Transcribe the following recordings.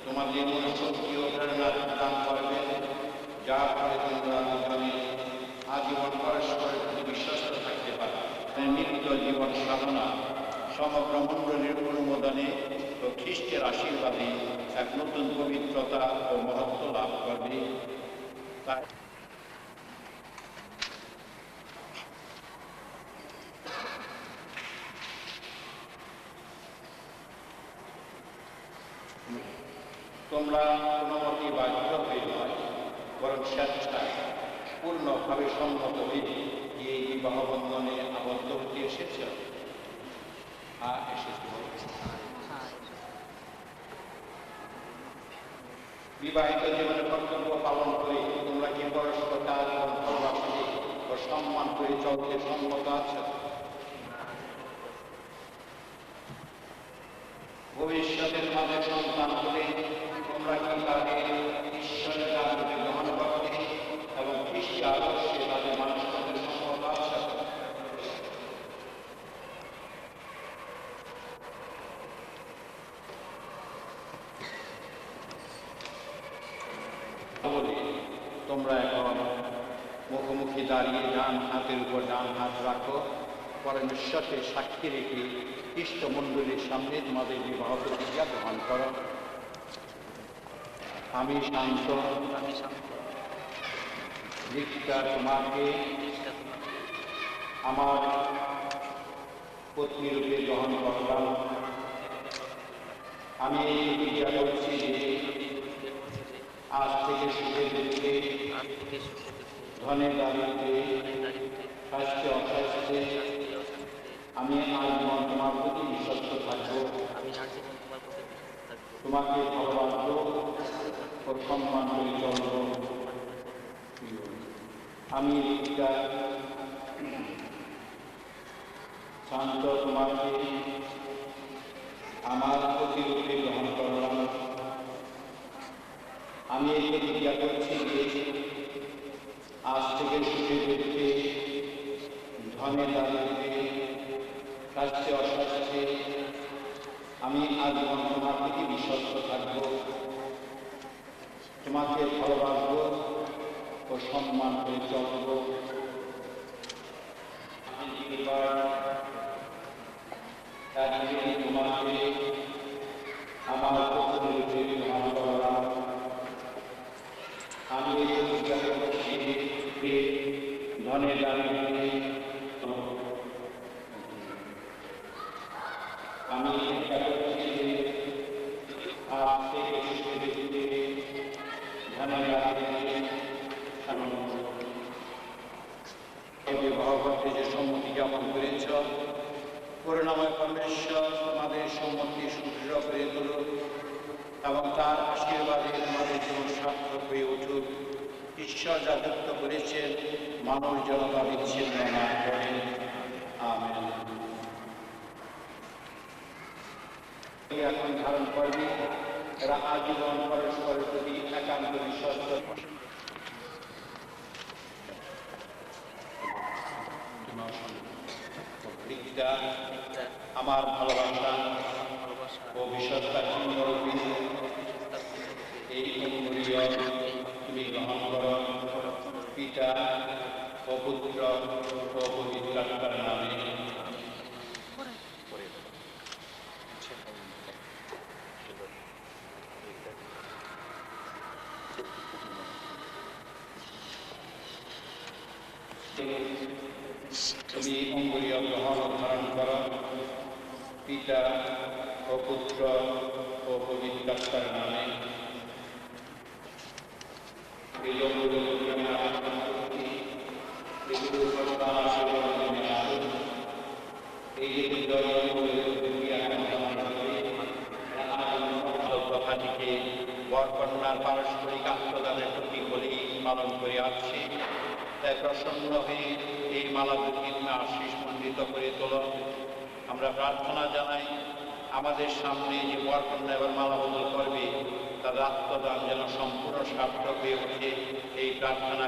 তোমাদের শক্তি ও প্রেরণা দান করবেন, যার ফলে তোমরা দুজনে আজীবন পরস্পরের প্রতি বিশ্বস্ত থাকতে পারো। নিত্য জীবন সাধনা সমগ্র মণ্ডলীর অনুমোদনে ও খ্রিস্টের আশীর্বাদে এক নতুন পবিত্রতা ও মহত্ব লাভ করবে। তাই তোমরা কোনো মতে বাধ্য হয়ে নয়, বরং স্বেচ্ছায় পূর্ণভাবে সম্মত হয়ে এই বিবাহ বন্ধনে আবদ্ধ হতে এসেছ। বিবাহিত জীবনের কর্তব্য পালন করে তোমরা কি পরস্পর তার ভালোবাসে ও সম্মান করে চলতে সম্মত আছ? ভবিষ্যতে তোমাদের সন্তান হলে তোমরা কি তাদের ঈশ্বরের কাজকে গ্রহণ করতে এবং খ্রিস্ট আদর্শে তাদের মানুষ করতে সম্মত আছ? বলে তোমরা এখন মুখোমুখি দাঁড়িয়ে ডান হাতের উপর ডান হাত রাখো, পরমেশ্বরকে সাক্ষী রেখে খ্রিস্ট মণ্ডলীর সামনে তোমাদের বিবাহ প্রতিজ্ঞা গ্রহণ করো। আমি শান্ত রিক্তা তোমাকে আমার পত্নী রূপে গ্রহণ করলাম। আমি এই প্রতিজ্ঞা করছি যে আজ থেকে সুখে দুঃখে, ধনে দারিদ্রে, স্বাস্থ্যে অস্বাস্থ্যে আমি আজীবন তোমার প্রতি বিশ্বস্ত থাকবো, তোমাকে ভালোবাসবো ও সম্মান করে চলব। আমি শান্ত তোমাকে আমার প্রতিরূপে গ্রহণ করলাম। আমি এই প্রতিজ্ঞা করছি যে আজ থেকে সুখে দুঃখে, ধনে দারিদ্রে, স্বাস্থ্যে অস্বাস্থ্যে আমি আজীবন তোমার প্রতি বিশ্বস্ত থাকব, তোমাকে ভালোবাসব ও সম্মান করে চলব। তোমাকে আমার প্রতিরূপে গ্রহণ করলাম। আমি এই প্রতিজ্ঞা করছি যে ধনে দারিদ্রে আমি বিবাহ করতে যে সম্মতি জ্ঞাপন করেছ, করুণাময় পরমেশ্বর তোমাদের সম্মতি সুদৃঢ় করে তুলুক এবং তার আশীর্বাদে তোমাদের জীবন সার্থক হয়ে উঠুক। ঈশ্বর যা যুক্ত করেছেন মানুষ যেন তা বিচ্ছিন্ন না করেন। আমেন। এখন ধারণ করবি, এরা আজীবন পরস্পরের প্রতি একান্ত বিশ্বস্ত। আমার ভালোবাসা ও বিশ্বস্তার চিহ্নরূপী এই অঙ্গুরীয় তুমি গ্রহণ করো, পিতা ও পুত্র ও পবিত্র আত্মার নামে। তুমি অঙ্গুরীয় গ্রহণ ধারণ করো, পিতা ও পুত্র ও পবিত্র আত্মার নামে। কথাটিকে বরকন্যার পারস্পরিক আত্মদানের প্রতীক বলেই পালন করে আসছি। তাই প্রসন্ন হয়ে এই মালাবতী তুমি আশীষ মণ্ডিত করে তোলো। আমরা প্রার্থনা জানাই আমাদের সামনে যে বরকন্যা এবার মালা বদল করবে তার আত্মদান যেন সম্পূর্ণ সার্থক হয়ে ওঠে, এই প্রার্থনা।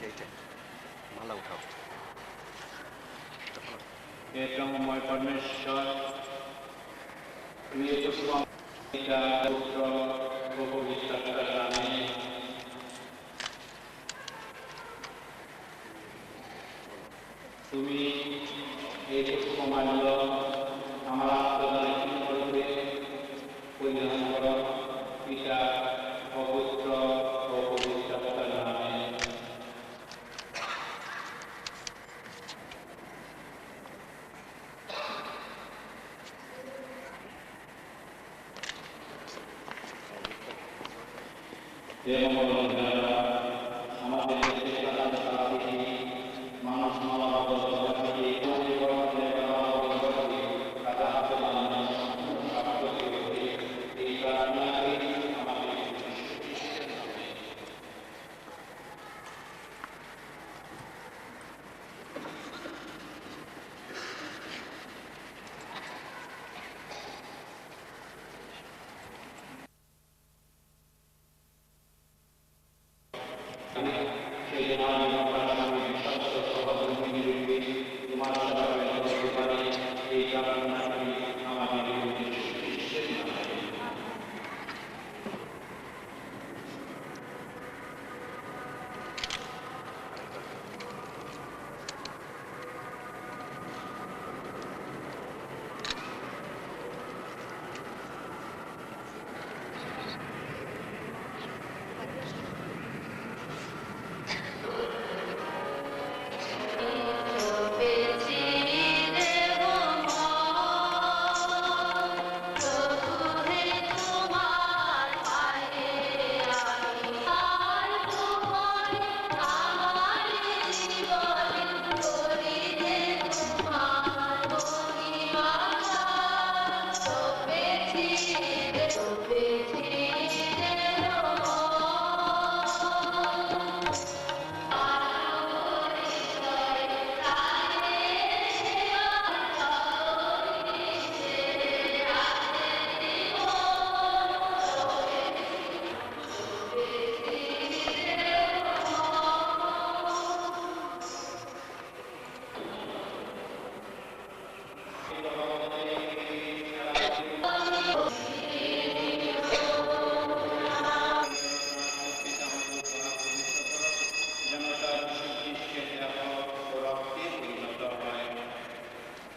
এইটাই মালা উঠাও। হে ব্রহ্মময় পরমেশ্বর, তুমি এই পুষ্প পিতা, পুত্র ও পবিত্র আত্মার নামে তুমি এই পুষ্পমাল্য আমার আত্মদানে করবে, পরিধান করো পিতা ও পুত্র ও পবিত্র আত্মার নামে। আমাদের দেশে মানুষ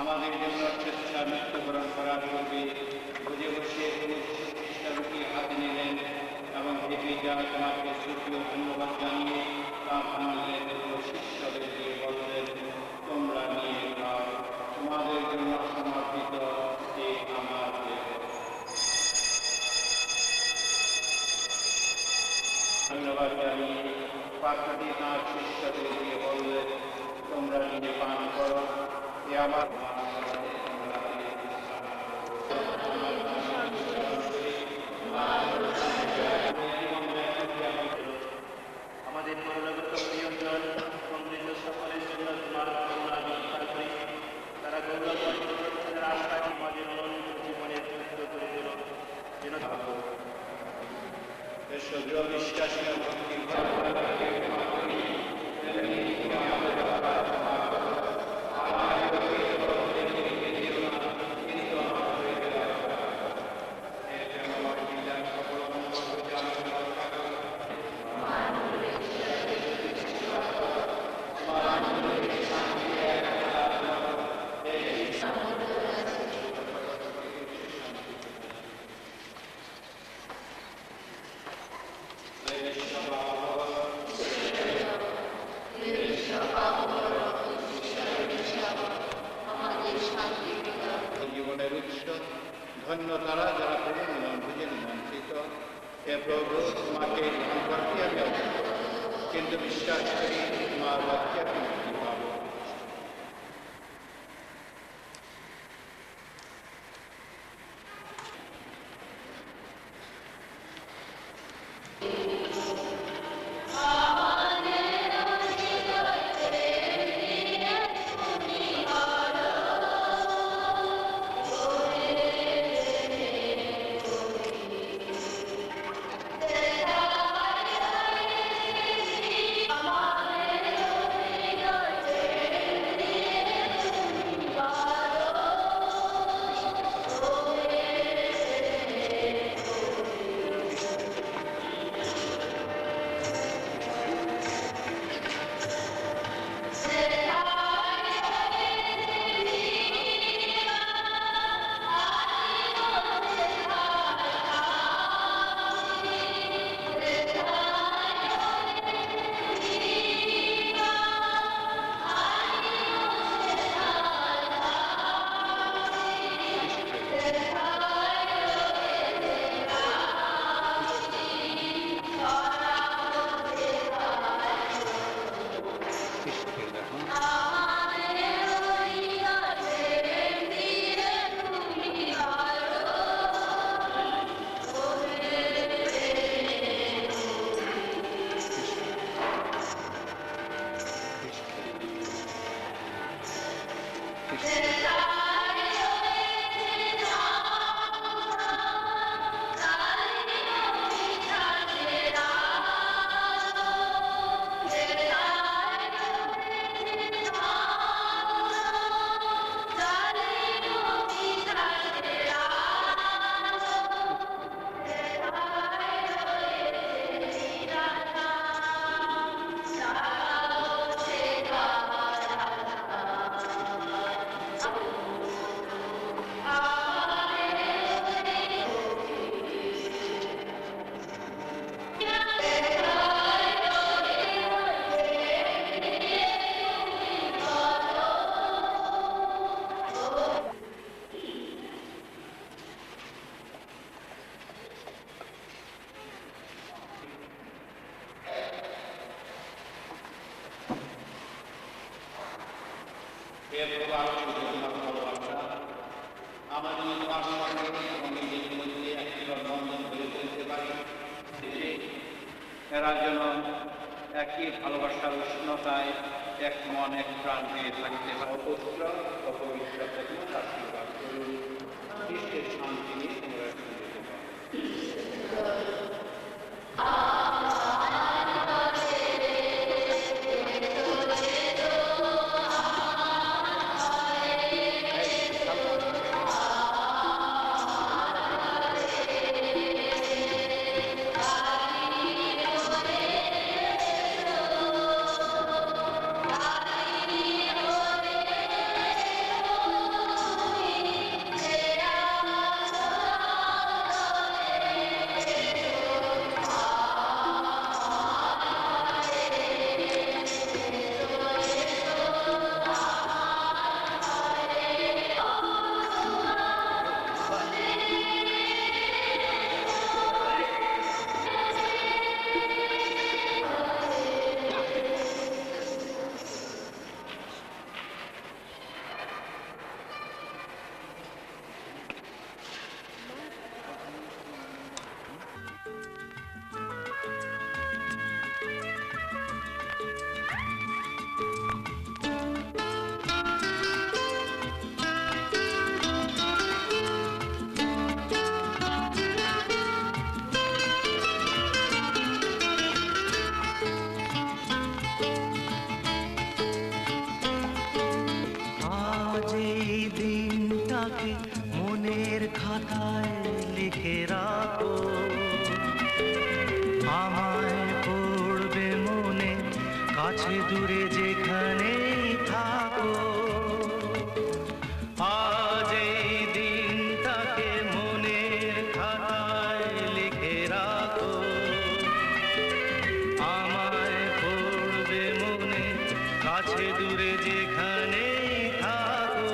আমাদের জন্য স্বেচ্ছা মৃত্যুবরণ করার পূর্বে বুঝে বসে খ্রিস্টানকে হাতে নিলেন এবং দেবী যা তোমাকে শ্রুতি ও ধন্যবাদ জানিয়ে তার আমাদের শিষ্যদেরকে বললেন, তোমরা নিয়ে খাও, তোমাদের জন্য সমর্পিত এই আমার দেহ। ধন্যবাদ জানিয়ে পাত্রটি তাঁর শিষ্যদেরকে বললেন, তোমরা নিয়ে পান করো, এ আমার আমাদের করুণাগত প্রিয়জন সমৃদ্ধ সকলের জন্য তোমার করুণা বিস্তার করি। তারা গৌরব পরিবর্তনের আশায় আমাদের অনন্ত জীবনের যুদ্ধ করে দিল যেন দৃঢ় বিশ্বাসী ও ভক্তির জীবনের উৎস। ধন্য তারা যারা প্রভু মিলন ভোজন বঞ্চিত। হে প্রভু, তোমাকে গ্রহণ করতে আমি অযোগ্য, কিন্তু বিশ্বাস করি তোমার বাক্যে আমি মুক্তি পাব। Amen. হে প্রভু, আরো তোমার ভালোবাসা আমাদের তোমার সঙ্গে এবং নিজের মধ্যে একটি বন্ধন করে তুলতে পারি, এরা যেন একই ভালোবাসার উষ্ণতায় এক মন এক প্রাণ দিয়ে থাকতে পারে। অপবিত্র অপবিত্র আশীর্বাদ করুন, খ্রিস্টের শান্তি নিয়ে তোমরা শুনতে পারো। মনের খাতায় লিখে রাখো, আমায় পড়বে মনে, কাছে দূরে যেখানেই থাকো। আজ এই দিনটাকে মনের খাতায় লিখে রাখো, আমায় পড়বে মনে, কাছে দূরে যেখানেই থাকো।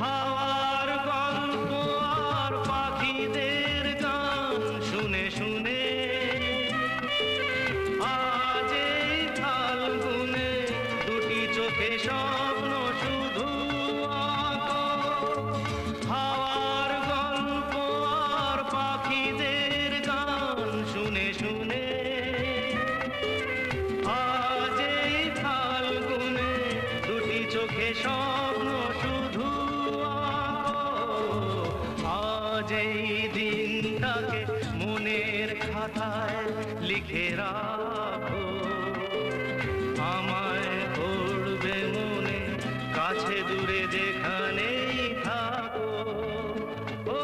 হাওয়ার গল্প আর পাখিদের গান শুনে শুনে আজ এই ফাল্গুনে দুটি চোখে স্বপ্ন শুধু আঁকো। হাওয়ার গল্প আর পাখিদের গান শুনে শুনে আজ এই ফাল্গুনে দুটি চোখে স্বপ্ন শুধু আজ এই দিনটাকে মনের খাতায় লিখে রাখো, আমায় পড়বে মনে, কাছে দূরে যেখানেই থাকো। ও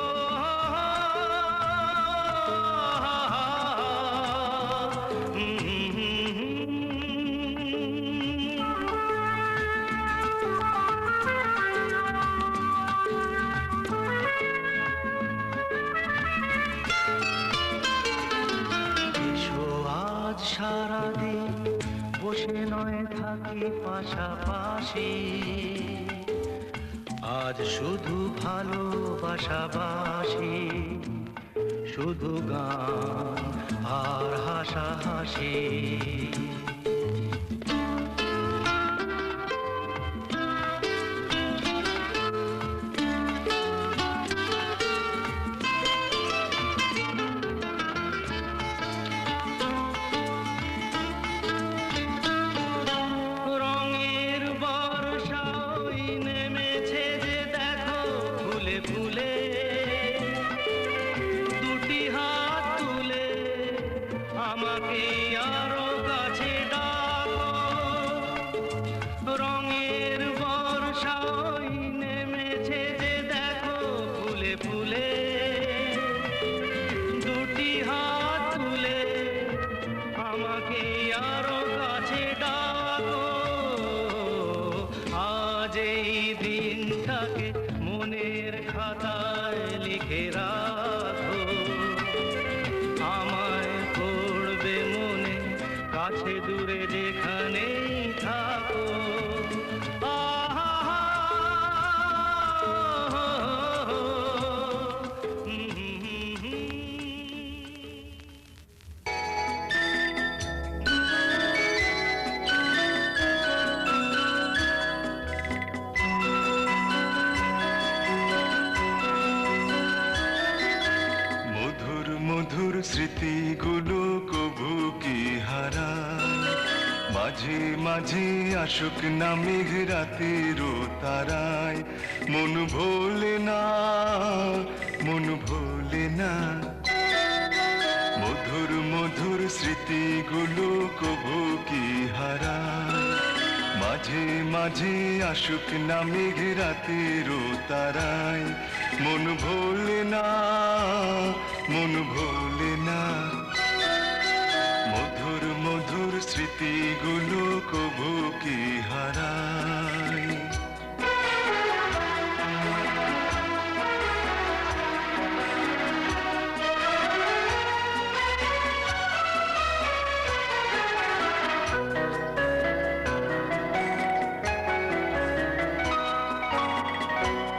সারাদিন বসে নয় থাকি পাশাপাশি, আজ শুধু ভালোবাসাবাসি, শুধু গান আর হাসাহাসি। আমাকে আরো কাছে ডাকো, রঙের বর্ষায় নেমেছে যে দেখো ফুলে ফুলে, দুটি হাত তুলে আমাকে আরো কাছে ডাকো। কাছে দূরে যেখানেই থাকো। আহা মধুর মধুর স্মৃতিগুলো কবু কি হারায়, মাঝে মাঝে আসুক না মেঘ রাতেরও তারায়, মন ভোলে না, মন ভোলে না। মধুর মধুর স্মৃতিগুলো কবু কি হারায়, মাঝে মাঝে আসুক না মেঘ রাতেরও তারায়, মন ভোলে না, মন ভোলে না। মধুর মধুর স্মৃতিগুলো কবু কি হারায়।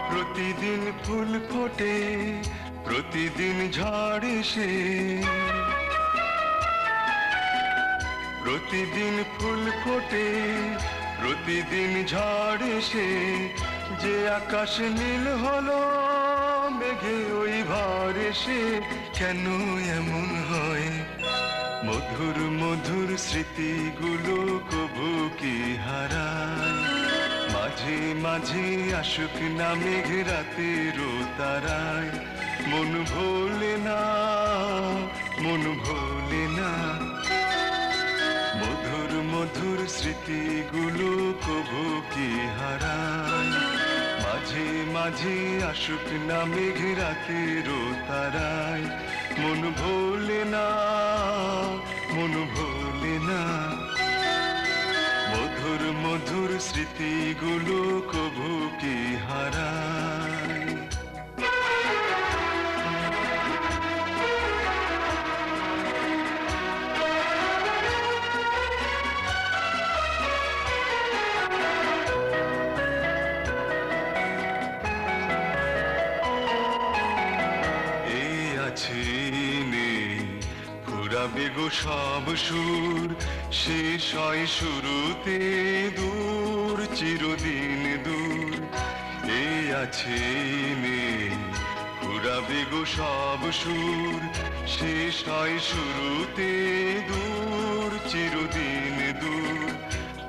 প্রতিদিন ফুল ফোটে, প্রতিদিন ঝড় এসে, প্রতিদিন ফুল ফোটে, প্রতিদিন ঝড় এসে, যে আকাশ নীল হলো মেঘে ওই ভর এসে, কেন এমন হয়? মধুর মধুর স্মৃতিগুলো কবু কি হারায়, মাঝে মাঝে আসুক না মেঘ রাতেরও তারায়, মন ভোলে না, মন ভোলে না। মধুর মধুর স্মৃতিগুলো কবু কি হারায়, মাঝে মাঝে আসুক না মেঘ রাতেরও তারায়, মন ভোলে না, মন ভোলে না। মধুর মধুর স্মৃতিগুলো কবু কি হারায়। এই আছে নেই ফুরাবে গো সব সুর, শেষ হয় শুরুতে দূর, চিরদিন দূর। এই আছে নেই ফুরাবে গো সব সুর, শেষ হয় শুরুতে দূর, চিরদিন দূর।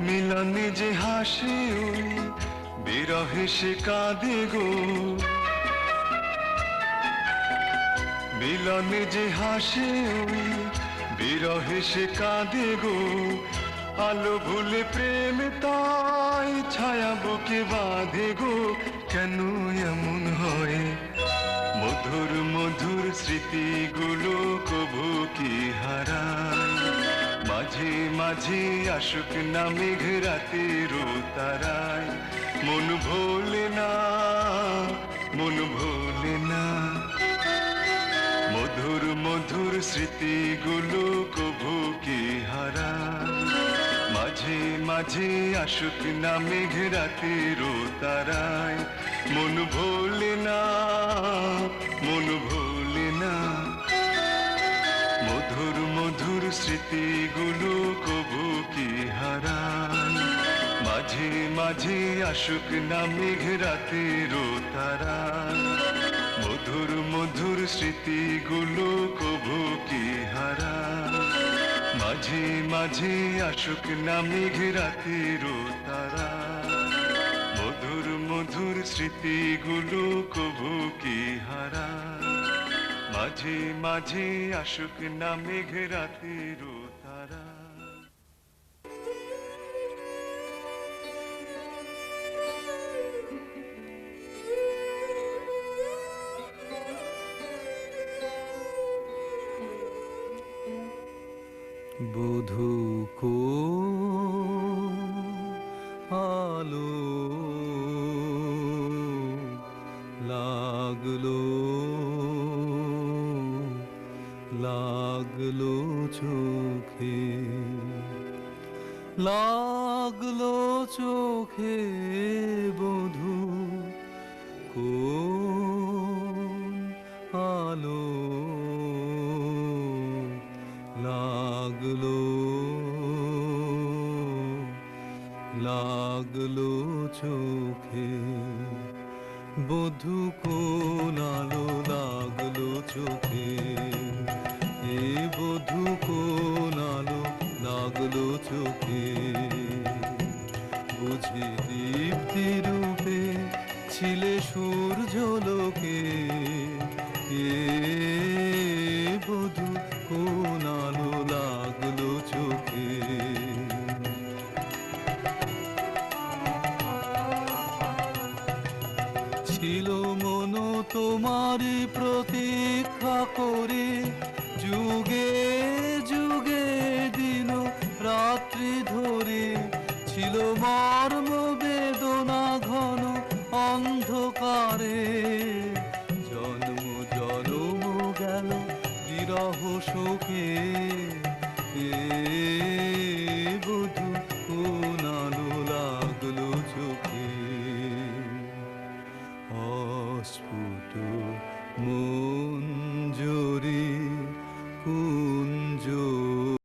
মিলনে যে হাসে ওই বিরহে সে কাঁদে গো, মিলনে যে হাসে ওই বিরহে সে কাঁদে গো। আলো ভুলে প্রেম তাই ছায়া বুকে বাঁধে গো, কেন এমন হয়? মধুর মধুর স্মৃতিগুলো কবু কি হারায়, মাঝে মাঝে আসুক না মেঘ রাতেরও তারায়, মন ভোলে না, মন ভোলে না। মধুর মধুর স্মৃতিগুলো কবু কি হারায়, মাঝে মাঝে আসুক না মেঘ রাতেরও তারায়, মন ভোলে না, মন ভোলে না। মধুর মধুর স্মৃতিগুলো কবু কি হারায়, মাঝে মাঝে আসুক না মেঘ রাতেরও তারায়, মধুর মধুর স্মৃতিগুলো কবু কি হারায়, মাঝে মাঝে আসুক না মেঘ রাতেরও তারায়, মধুর মধুর স্মৃতিগুলো কবু কি হারায়, মাঝে মাঝে আসুক না মেঘ রাতেরও তারায়। বধূ কো আলো লাগলো লাগলো চোখে, লাগলো চোখে বধূ কোন আলো, লাগলো লাগলো চোখে বধূ কোন আলো, লাগলো চোখে এ বধূ কোন আলো, লাগলো চোখে বুঝি দীপ্তি রূপে ছিলে সূর্যলোকে, এ বধূ কোন আলো, লাগলো চোখে। ছিল মন তোমারই প্রতীক্ষা করে, যুগে যুগে দিন রাত্রি ধরে ছিল মর্ম বেদনা